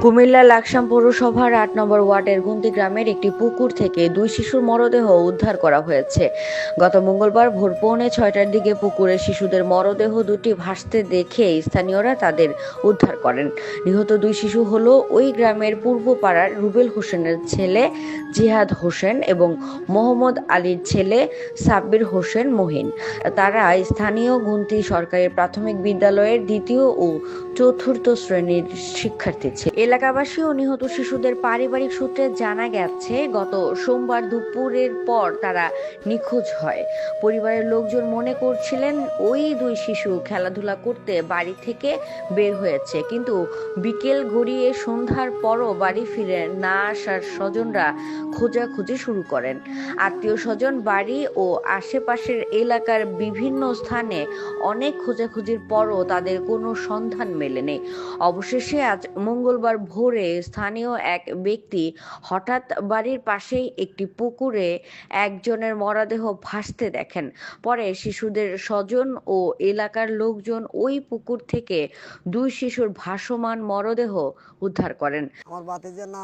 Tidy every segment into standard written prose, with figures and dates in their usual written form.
কুমিল্লা লাকসাম পৌরসভার ৮ নম্বর ওয়ার্ডের গুন্তি গ্রামের একটি পুকুর থেকে ২ শিশুর মরদেহ উদ্ধার করা হয়েছে। গত মঙ্গলবার ভোর 6:45টার দিকে পুকুরে শিশুদের মরদেহ দুটি ভাসতে দেখে স্থানীয়রা তাদের উদ্ধার করেন। নিহত ২ শিশু হলো ওই গ্রামের পূর্বপাড়ার রুবেল হোসেনের ছেলে জিহাদ হোসেন এবং মোহাম্মদ আলীর ছেলে সাব্বির হোসেন মহিন। তারা স্থানীয় গুন্তি সরকারি প্রাথমিক বিদ্যালয়ের ২য় ও ৪র্থ শ্রেণীর শিক্ষার্থী ছিল। এলাকাবাসী ও নিহত শিশুদের পারিবারিক সূত্রে জানা গেছে, গত সোমবার দুপুরের পর তারা নিখোঁজ হয়। পরিবারের লোকজন মনে করছিলেন ওই ২ শিশু খেলাধুলা করতে বাড়ি থেকে বের হয়েছে, কিন্তু বিকেল গড়িয়ে সন্ধ্যার পরও বাড়ি ফিরে না আসার স্বজনরা খোঁজাখুঁজি শুরু করেন। আত্মীয় স্বজন, বাড়ি ও আশেপাশের এলাকার বিভিন্ন স্থানে অনেক খোঁজাখুঁজির পরও তাদের কোনো সন্ধান মেলেনি। অবশেষে আজ মঙ্গলবার ভোরে স্থানীয় এক ব্যক্তি হঠাৎ বাড়ির পাশেই একটি পুকুরে একজনের মরদেহ ভাসতে দেখেন। পরে শিশুদের স্বজন ও এলাকার লোকজন ওই পুকুর থেকে ২ শিশুর ভাসমান মরদেহ উদ্ধার করেন। আমার বাতিজার না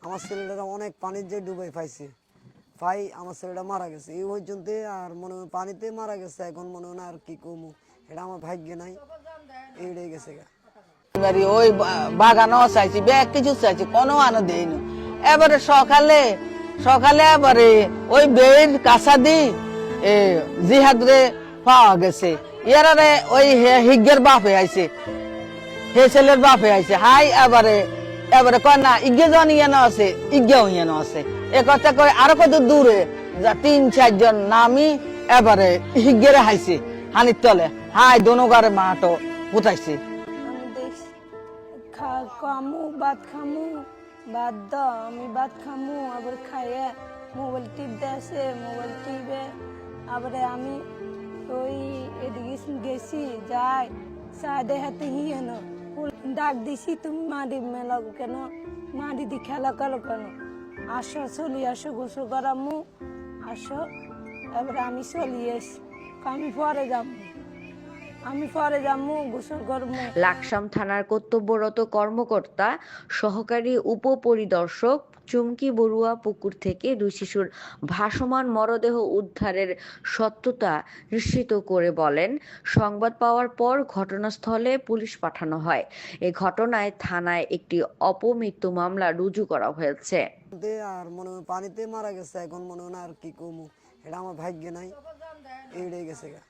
আমার ছেলেটা অনেক পানির যে ডুবে পাইছে আমার ছেলেটা মারা গেছে এই পর্যন্ত, আর মনে হয় পানিতে মারা গেছে। এখন মনে হয় না আর কি কমু, এটা আমার ভাগ্যে নাই, এইটাই গেছে গা। ওই বাগানও চাইছি, ব্যাগ কিছু চাইছি, কোনো আনো দেয়নি। এবারে সকালে এবারে ওই বেড় কাঁচা দি জিহাদরে পাওয়া গেছে। এরারে ওই হিগের বাপে আইছে, হে ছেলের বাপে আইছে। হাই এবারে কয় না ইগে জন ইয়ানো আছে, ইগেও ইয়ানো আছে। এ কথা কয় আরো কত দূরে ৩-৪ জন নামি এবারে হিগেরে হাইছে হানির তলে। হাই দোনোগারে মাটো পুতাইছে। ভাত খামু, ভাত দাও, আমি ভাত খামু, আবার খাইয়ে মোবাইল টিপতে আসে, মোবাইল টিপে আবার আমি ওই এদিকে গেছি, যাই সাদে হাতে হিয়েন ডাক দিছি, তুমি মাটি মেলাও কেন, মাটি দি খেলা করো কেন, আসো চলি আসো, গোসল করামু, আসো। এবারে আমি চলি এসি, আমি পরে যাবো গোসল করবো। লাকসাম থানার কর্তব্যরত কর্মকর্তা সহকারী উপপরিদর্শক চুমকি বড়ুয়া পুকুর থেকে ২ শিশুর ভাসমান মরদেহ উদ্ধারের সত্যতা নিশ্চিত করে বলেন, সংবাদ পাওয়ার পর ঘটনাস্থলে পুলিশ পাঠানো হয়। এই ঘটনায় থানায় একটি অপমৃত্যু মামলা রুজু করা হয়েছে। আর মনে হয় পানিতে মারা গেছে। এখন মনে হয় না আর কি কমু, এটা আমার ভাগ্যে নাই, এইটাই গেছে গা।